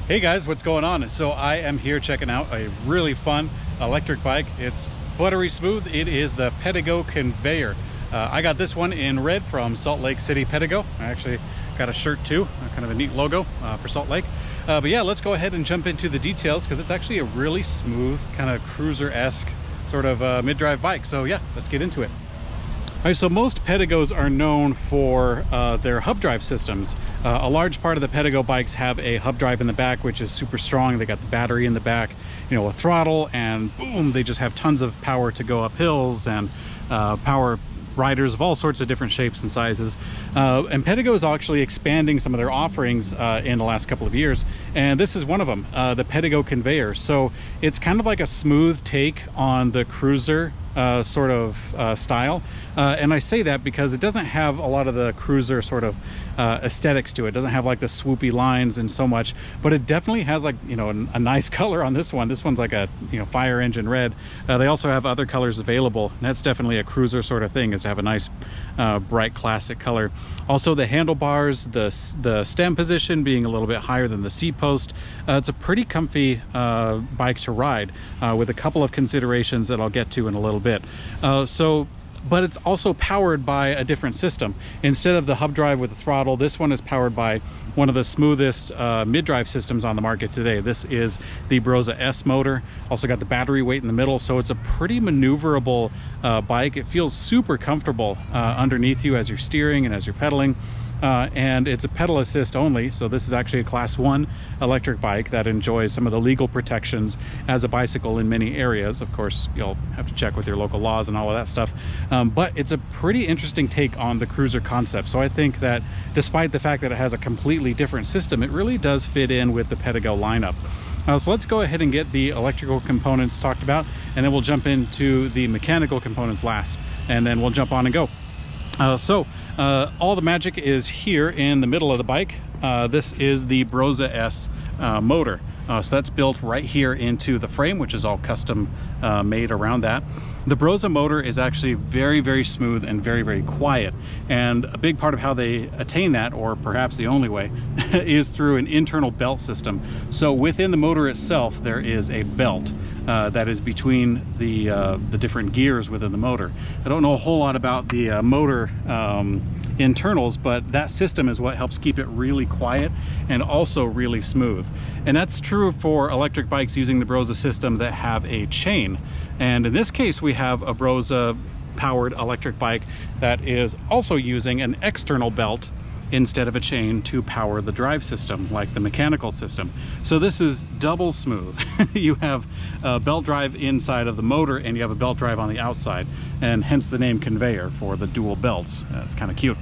Hey guys, what's going on? So I am here checking out a really fun electric bike. It's buttery smooth. It is the Pedego Conveyor. I got this one in red from Salt Lake City, Pedego. I actually got a shirt too, kind of a neat logo for Salt Lake. But yeah, let's go ahead and jump into the details because it's actually a really smooth, kind of cruiser-esque sort of mid-drive bike. So yeah, let's get into it. All right, so most Pedegos are known for their hub drive systems. A large part of the Pedego bikes have a hub drive in the back, which is super strong. They got the battery in the back, you know, a throttle, and boom, they just have tons of power to go up hills and power riders of all sorts of different shapes and sizes. And Pedego is actually expanding some of their offerings in the last couple of years, and this is one of them, the Pedego Conveyor. So it's kind of like a smooth take on the cruiser sort of style, and I say that because it doesn't have a lot of the cruiser sort of aesthetics to it. It doesn't have like the swoopy lines and so much, but it definitely has, like, you know, a nice color on this one. This one's like a, you know, fire engine red. They also have other colors available, and that's definitely a cruiser sort of thing, is to have a nice bright classic color. Also the handlebars, the stem position being a little bit higher than the seat post. It's a pretty comfy bike to ride, with a couple of considerations that I'll get to in a little bit. But it's also powered by a different system. Instead of the hub drive with the throttle, this one is powered by one of the smoothest mid-drive systems on the market today. This is the Brose S motor. Also got the battery weight in the middle, so it's a pretty maneuverable bike. It feels super comfortable underneath you as you're steering and as you're pedaling. And it's a pedal assist only, so this is actually a class 1 electric bike that enjoys some of the legal protections as a bicycle in many areas. Of course, you'll have to check with your local laws and all of that stuff, but it's a pretty interesting take on the cruiser concept. So I think that despite the fact that it has a completely different system, it really does fit in with the Pedego lineup. So let's go ahead and get the electrical components talked about, and then we'll jump into the mechanical components last, and then we'll jump on and go. All the magic is here in the middle of the bike. This is the Brose S motor. So that's built right here into the frame, which is all custom made around that. The Brose motor is actually very, very smooth and very, very quiet. And a big part of how they attain that, or perhaps the only way, is through an internal belt system. So within the motor itself, there is a belt that is between the different gears within the motor. I don't know a whole lot about the motor internals, but that system is what helps keep it really quiet and also really smooth. And that's true for electric bikes using the Brose system that have a chain. And in this case, we have a Brose powered electric bike that is also using an external belt instead of a chain to power the drive system, like the mechanical system. So this is double smooth. You have a belt drive inside of the motor, and you have a belt drive on the outside, and hence the name conveyor for the dual belts. It's kind of cute.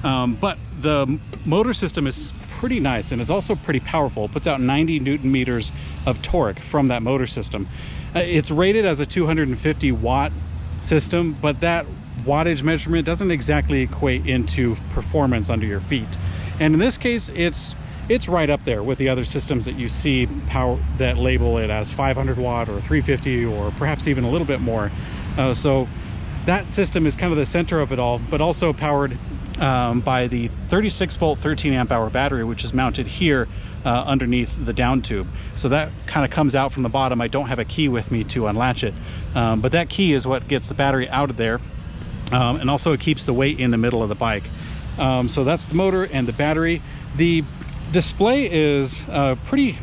But the motor system is pretty nice, and it's also pretty powerful. It puts out 90 Newton meters of torque from that motor system. It's rated as a 250 watt system, but that wattage measurement doesn't exactly equate into performance under your feet. And in this case, it's right up there with the other systems that you see that label it as 500 watt or 350 or perhaps even a little bit more. So that system is kind of the center of it all, but also powered by the 36 volt 13 amp hour battery, which is mounted here underneath the down tube. So that kind of comes out from the bottom. I don't have a key with me to unlatch it, but that key is what gets the battery out of there. And also it keeps the weight in the middle of the bike. So that's the motor and the battery. The display is pretty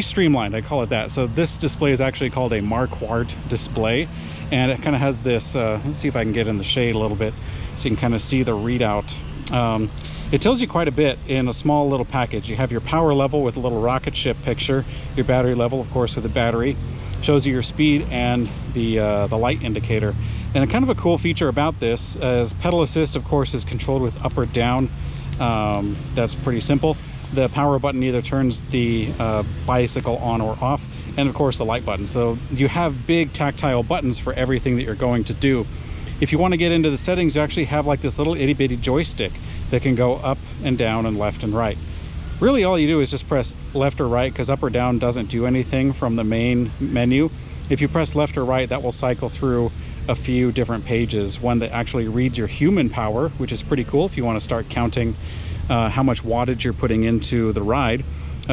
streamlined, I call it that. So this display is actually called a Marquardt display, and it kind of has this, let's see if I can get in the shade a little bit so you can kind of see the readout. It tells you quite a bit in a small little package. You have your power level with a little rocket ship picture, your battery level, of course, with the battery, shows you your speed, and the light indicator. And kind of a cool feature about this is pedal assist, of course, is controlled with up or down. That's pretty simple. The power button either turns the bicycle on or off, and of course the light button. So you have big tactile buttons for everything that you're going to do. If you want to get into the settings, you actually have like this little itty bitty joystick that can go up and down and left and right. Really all you do is just press left or right, because up or down doesn't do anything from the main menu. If you press left or right, that will cycle through a few different pages. One that actually reads your human power, which is pretty cool if you want to start counting how much wattage you're putting into the ride.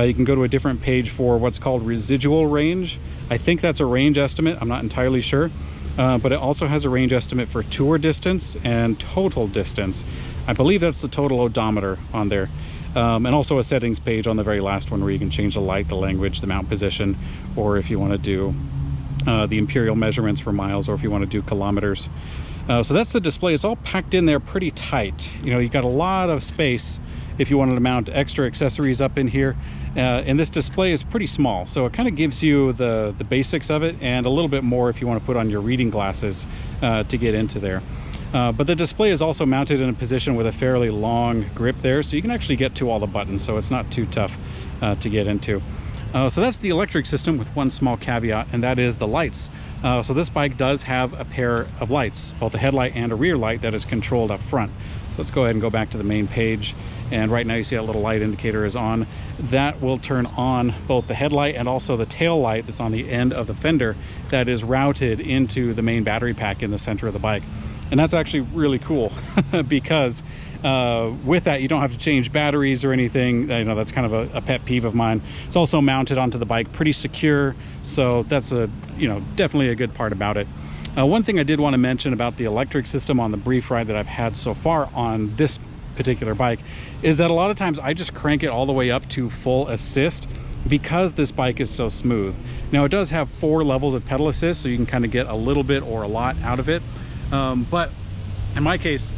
You can go to a different page for what's called residual range. I think that's a range estimate. I'm not entirely sure. But it also has a range estimate for tour distance and total distance. I believe that's the total odometer on there. And also a settings page on the very last one where you can change the light, the language, the mount position, or if you want to do the imperial measurements for miles, or if you want to do kilometers. So that's the display. It's all packed in there pretty tight. You know, you got a lot of space if you wanted to mount extra accessories up in here. And this display is pretty small, so it kind of gives you the basics of it and a little bit more if you want to put on your reading glasses to get into there. But the display is also mounted in a position with a fairly long grip there, so you can actually get to all the buttons, so it's not too tough to get into. So that's the electric system with one small caveat, and that is the lights. So this bike does have a pair of lights, both a headlight and a rear light that is controlled up front. So let's go ahead and go back to the main page. And right now you see that little light indicator is on. That will turn on both the headlight and also the tail light that's on the end of the fender that is routed into the main battery pack in the center of the bike. And that's actually really cool because with that you don't have to change batteries or anything. You know, that's kind of a pet peeve of mine. It's also mounted onto the bike pretty secure, so that's definitely a good part about it. One thing I did want to mention about the electric system on the brief ride that I've had so far on this particular bike is that a lot of times I just crank it all the way up to full assist because this bike is so smooth. Now it does have 4 levels of pedal assist, so you can kind of get a little bit or a lot out of it. But in my case,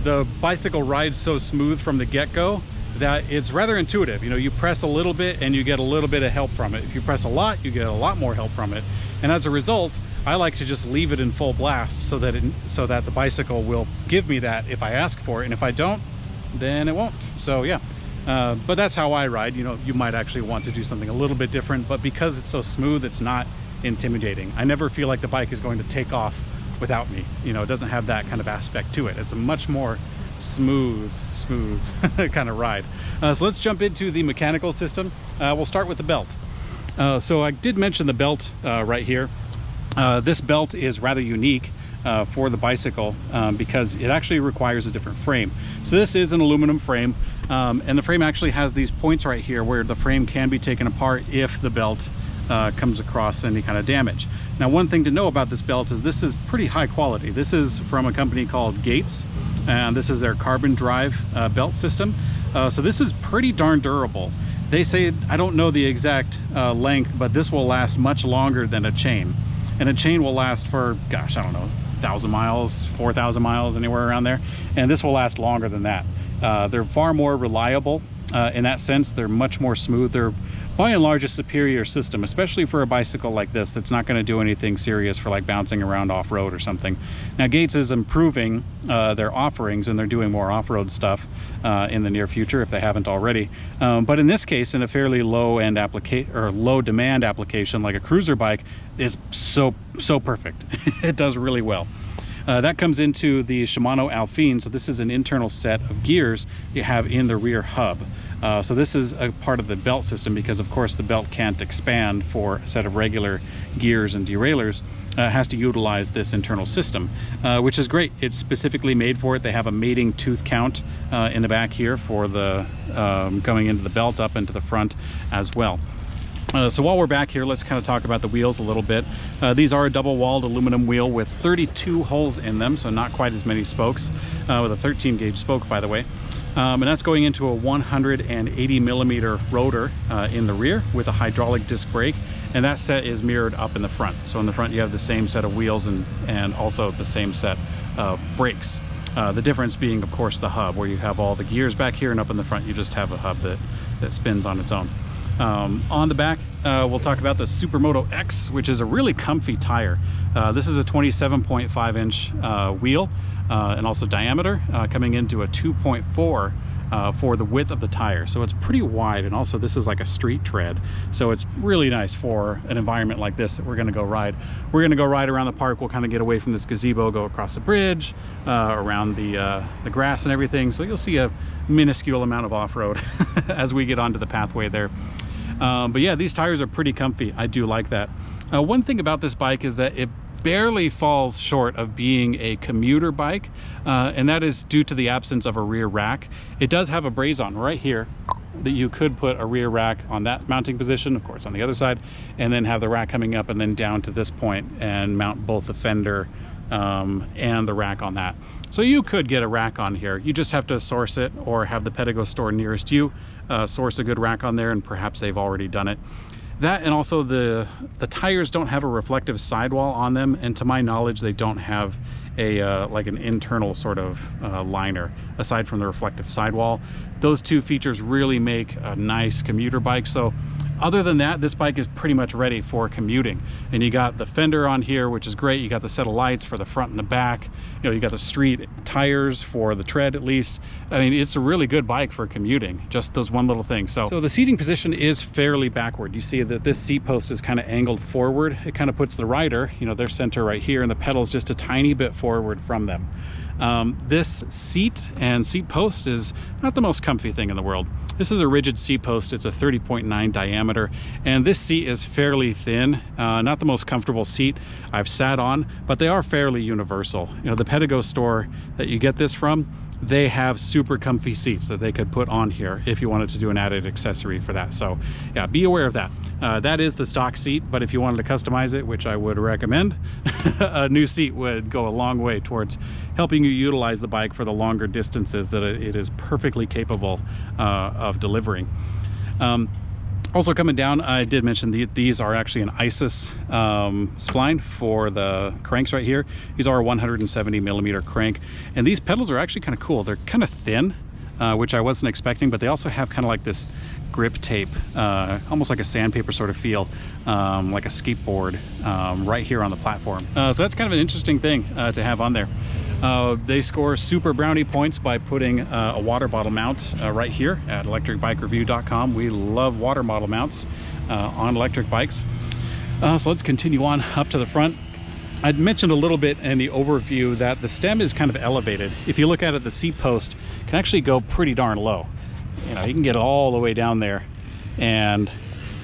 the bicycle rides so smooth from the get-go that it's rather intuitive. You know, you press a little bit and you get a little bit of help from it. If you press a lot, you get a lot more help from it. And as a result, I like to just leave it in full blast so that the bicycle will give me that if I ask for it, and if I don't, then it won't. So yeah, but that's how I ride. You know, you might actually want to do something a little bit different, but because it's so smooth, it's not intimidating. I never feel like the bike is going to take off without me. You know, it doesn't have that kind of aspect to it. It's a much more smooth kind of ride. So let's jump into the mechanical system. We'll start with the belt. So I did mention the belt right here. This belt is rather unique for the bicycle because it actually requires a different frame. So this is an aluminum frame, and the frame actually has these points right here where the frame can be taken apart if the belt comes across any kind of damage. Now, one thing to know about this belt is this is pretty high quality. This is from a company called Gates, and this is their carbon drive belt system. So this is pretty darn durable. They say, I don't know the exact length, but this will last much longer than a chain. And a chain will last for, gosh, I don't know, 1,000 miles, 4,000 miles, anywhere around there. And this will last longer than that. They're far more reliable in that sense. They're much more smooth. They're by and large a superior system, especially for a bicycle like this that's not going to do anything serious for like bouncing around off-road or something. Now Gates is improving their offerings, and they're doing more off-road stuff in the near future if they haven't already. But in this case, in a fairly low-end application or low-demand application like a cruiser bike, it's so perfect. It does really well. That comes into the Shimano Alpine. So this is an internal set of gears you have in the rear hub. So this is a part of the belt system because of course the belt can't expand for a set of regular gears and derailleurs. It has to utilize this internal system, which is great. It's specifically made for it. They have a mating tooth count in the back here for the going into the belt up into the front as well. So while we're back here, let's kind of talk about the wheels a little bit. These are a double-walled aluminum wheel with 32 holes in them, so not quite as many spokes, with a 13-gauge spoke, by the way. And that's going into a 180 millimeter rotor in the rear with a hydraulic disc brake, and that set is mirrored up in the front. So in the front you have the same set of wheels and also the same set of brakes. The difference being, of course, the hub, where you have all the gears back here, and up in the front you just have a hub that spins on its own. On the back, we'll talk about the Supermoto X, which is a really comfy tire. This is a 27.5 inch wheel and also diameter, coming into a 2.4 for the width of the tire. So it's pretty wide, and also this is like a street tread. So it's really nice for an environment like this that we're going to go ride. We're going to go ride around the park. We'll kind of get away from this gazebo, go across the bridge, around the grass and everything. So you'll see a minuscule amount of off-road as we get onto the pathway there. But yeah, these tires are pretty comfy. I do like that. One thing about this bike is that it barely falls short of being a commuter bike, and that is due to the absence of a rear rack. It does have a braze on right here, that you could put a rear rack on that mounting position, of course on the other side, and then have the rack coming up and then down to this point and mount both the fender and the rack on that. So you could get a rack on here. You just have to source it or have the Pedego store nearest you source a good rack on there, and perhaps they've already done it. That, and also the tires don't have a reflective sidewall on them, and to my knowledge they don't have a like an internal sort of liner aside from the reflective sidewall. Those two features really make a nice commuter bike. So other than that, this bike is pretty much ready for commuting. And you got the fender on here, which is great. You got the set of lights for the front and the back. You know, you got the street tires for the tread at least. I mean, it's a really good bike for commuting, just those one little thing. So the seating position is fairly backward. You see that this seat post is kind of angled forward. It kind of puts the rider, you know, their center right here, and the pedals just a tiny bit forward from them. This seat and seat post is not the most comfy thing in the world. This is a rigid seat post. It's a 30.9 diameter, and this seat is fairly thin. Not the most comfortable seat I've sat on, but they are fairly universal. You know, the Pedego store that you get this from, they have super comfy seats that they could put on here if you wanted to do an added accessory for that. So yeah, be aware of that. That is the stock seat, but if you wanted to customize it, which I would recommend, a new seat would go a long way towards helping you utilize the bike for the longer distances that it is perfectly capable of delivering. Also coming down, I did mention these are actually an ISIS spline for the cranks right here. These are a 170 millimeter crank, and these pedals are actually kind of cool. They're kind of thin, which I wasn't expecting, but they also have kind of like this grip tape, almost like a sandpaper sort of feel, like a skateboard right here on the platform. So that's kind of an interesting thing to have on there. They score super brownie points by putting a water bottle mount right here at ElectricBikeReview.com. We love water bottle mounts on electric bikes. So let's continue on up to the front. I'd mentioned a little bit in the overview that the stem is kind of elevated. If you look at it, the seat post can actually go pretty darn low. You know, you can get all the way down there, and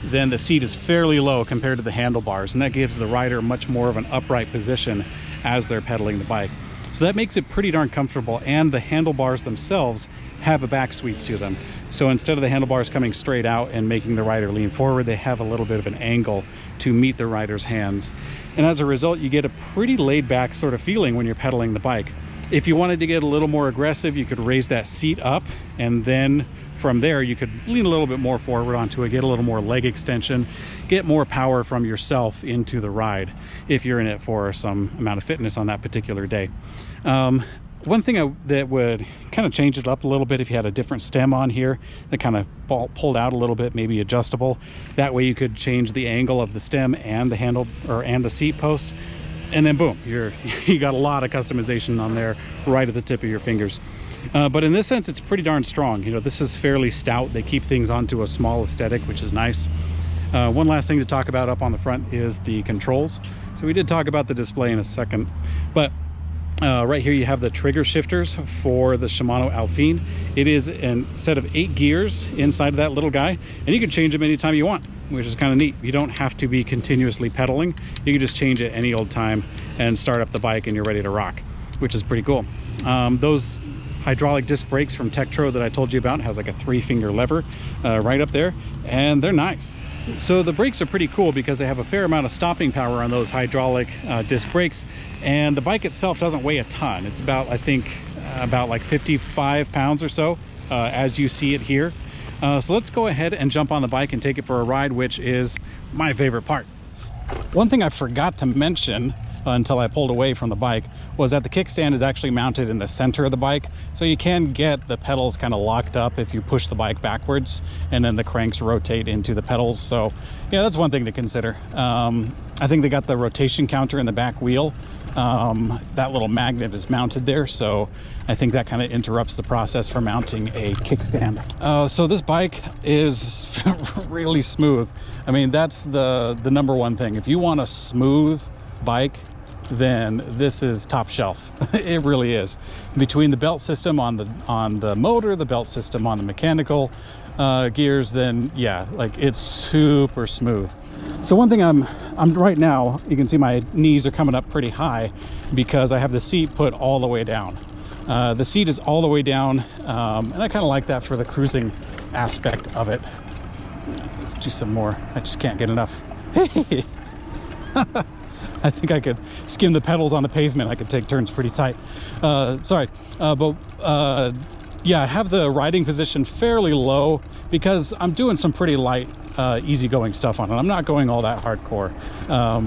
then the seat is fairly low compared to the handlebars, and that gives the rider much more of an upright position as they're pedaling the bike. So that makes it pretty darn comfortable, and the handlebars themselves have a back sweep to them. So instead of the handlebars coming straight out and making the rider lean forward, they have a little bit of an angle to meet the rider's hands. And as a result, you get a pretty laid back sort of feeling when you're pedaling the bike. If you wanted to get a little more aggressive, you could raise that seat up, and then from there you could lean a little bit more forward onto it, get a little more leg extension, get more power from yourself into the ride if you're in it for some amount of fitness on that particular day. One thing that would kind of change it up a little bit, if you had a different stem on here that kind of pulled out a little bit, maybe adjustable, that way you could change the angle of the stem and the handle and the seat post, and then boom, you got a lot of customization on there right at the tip of your fingers. But in this sense, it's pretty darn strong. You know, this is fairly stout. They keep things onto a small aesthetic, which is nice. One last thing to talk about up on the front is the controls. So we did talk about the display in a second, but right here you have the trigger shifters for the Shimano Alpine. It is a set of 8 gears inside of that little guy, and you can change them anytime you want, which is kind of neat. You don't have to be continuously pedaling. You can just change it any old time and start up the bike and you're ready to rock, which is pretty cool. Those hydraulic disc brakes from Tektro that I told you about has like a 3-finger lever right up there, and they're nice. So the brakes are pretty cool because they have a fair amount of stopping power on those hydraulic disc brakes, and the bike itself doesn't weigh a ton. It's about, I think, about like 55 pounds or so as you see it here. So let's go ahead and jump on the bike and take it for a ride, which is my favorite part. One thing I forgot to mention until I pulled away from the bike was that the kickstand is actually mounted in the center of the bike, so you can get the pedals kind of locked up if you push the bike backwards, and then the cranks rotate into the pedals. So yeah, that's one thing to consider. I think they got the rotation counter in the back wheel. That little magnet is mounted there, so I think that kind of interrupts the process for mounting a kickstand. So this bike is really smooth. I mean, that's the number one thing. If you want a smooth bike, then this is top shelf. It really is. Between the belt system on the motor, the belt system on the mechanical gears, then yeah, like it's super smooth. So one thing I'm right now, you can see my knees are coming up pretty high because I have the seat put all the way down. The seat is all the way down, and I kind of like that for the cruising aspect of it. Let's do some more. I just can't get enough. Hey! I think I could skim the pedals on the pavement. I could take turns pretty tight. Yeah, I have the riding position fairly low because I'm doing some pretty light, easygoing stuff on it. I'm not going all that hardcore,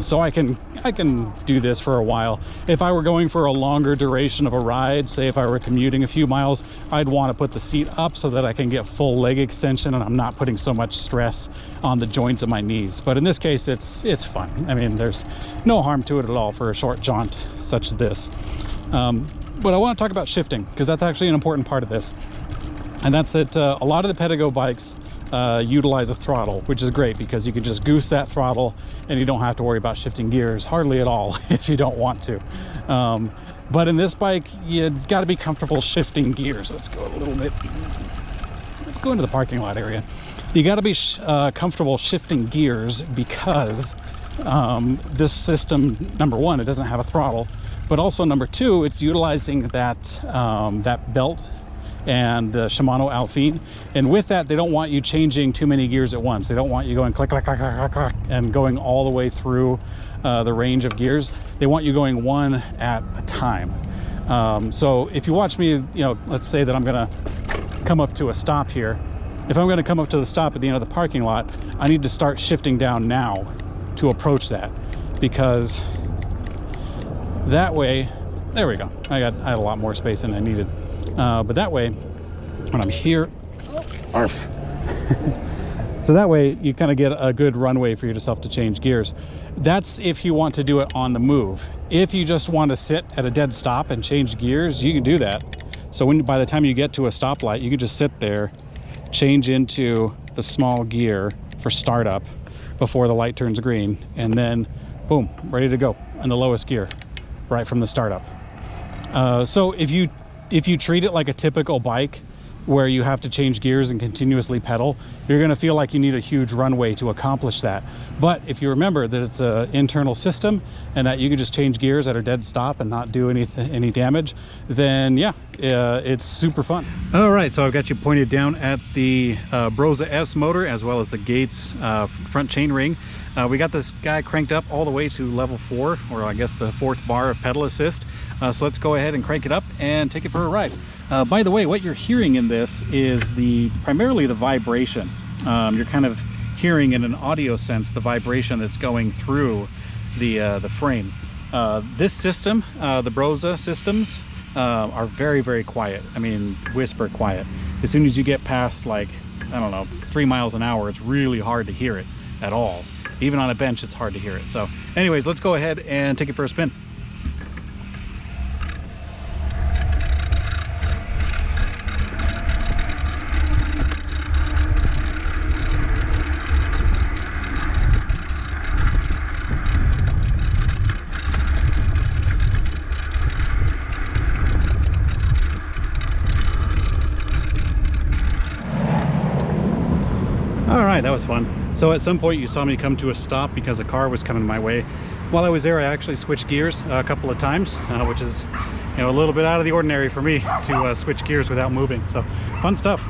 so I can do this for a while. If I were going for a longer duration of a ride, say if I were commuting a few miles, I'd want to put the seat up so that I can get full leg extension and I'm not putting so much stress on the joints of my knees. But in this case, it's fun. I mean, there's no harm to it at all for a short jaunt such as this. But I want to talk about shifting because that's actually an important part of this. And that's that a lot of the Pedego bikes utilize a throttle, which is great because you can just goose that throttle and you don't have to worry about shifting gears hardly at all if you don't want to. But in this bike, you got to be comfortable shifting gears. Let's go a little bit. Let's go into the parking lot area. You got to be comfortable shifting gears because this system, number one, it doesn't have a throttle. But also number two, it's utilizing that that belt and the Shimano Alpine. And with that, they don't want you changing too many gears at once. They don't want you going click, click, click, click, click, click, and going all the way through the range of gears. They want you going one at a time. So if you watch me, you know, let's say that I'm gonna come up to a stop here. If I'm gonna come up to the stop at the end of the parking lot, I need to start shifting down now to approach that, because that way, there we go. I had a lot more space than I needed. But that way, when I'm here, arf. So that way you kind of get a good runway for yourself to change gears. That's if you want to do it on the move. If you just want to sit at a dead stop and change gears, you can do that. So by the time you get to a stoplight, you can just sit there, change into the small gear for startup before the light turns green, and then boom, ready to go in the lowest gear right from the startup. So if you treat it like a typical bike where you have to change gears and continuously pedal, you're going to feel like you need a huge runway to accomplish that. But if you remember that it's an internal system and that you can just change gears at a dead stop and not do any damage, then yeah, it's super fun. All right, so I've got you pointed down at the Brose S motor as well as the Gates front chain ring. We got this guy cranked up all the way to level 4, or I guess the 4th bar of pedal assist. So let's go ahead and crank it up and take it for a ride. By the way, what you're hearing in this is primarily the vibration. You're kind of hearing in an audio sense the vibration that's going through the frame. This system, the Brose systems, are very, very quiet. I mean, whisper quiet. As soon as you get past, like, I don't know, 3 miles an hour, it's really hard to hear it at all. Even on a bench, it's hard to hear it. So anyways, let's go ahead and take it for a spin. All right, that was fun. So at some point you saw me come to a stop because a car was coming my way. While I was there, I actually switched gears a couple of times, which is, you know, a little bit out of the ordinary for me to switch gears without moving. So fun stuff.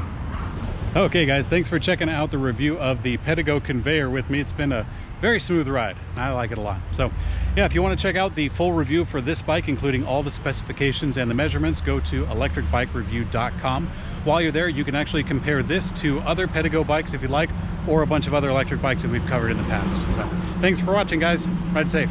Okay guys, thanks for checking out the review of the Pedego Conveyor with me. It's been a very smooth ride. I like it a lot. So yeah, if you want to check out the full review for this bike, including all the specifications and the measurements, go to ElectricBikeReview.com. While you're there, you can actually compare this to other Pedego bikes if you like, or a bunch of other electric bikes that we've covered in the past. So thanks for watching, guys. Ride safe.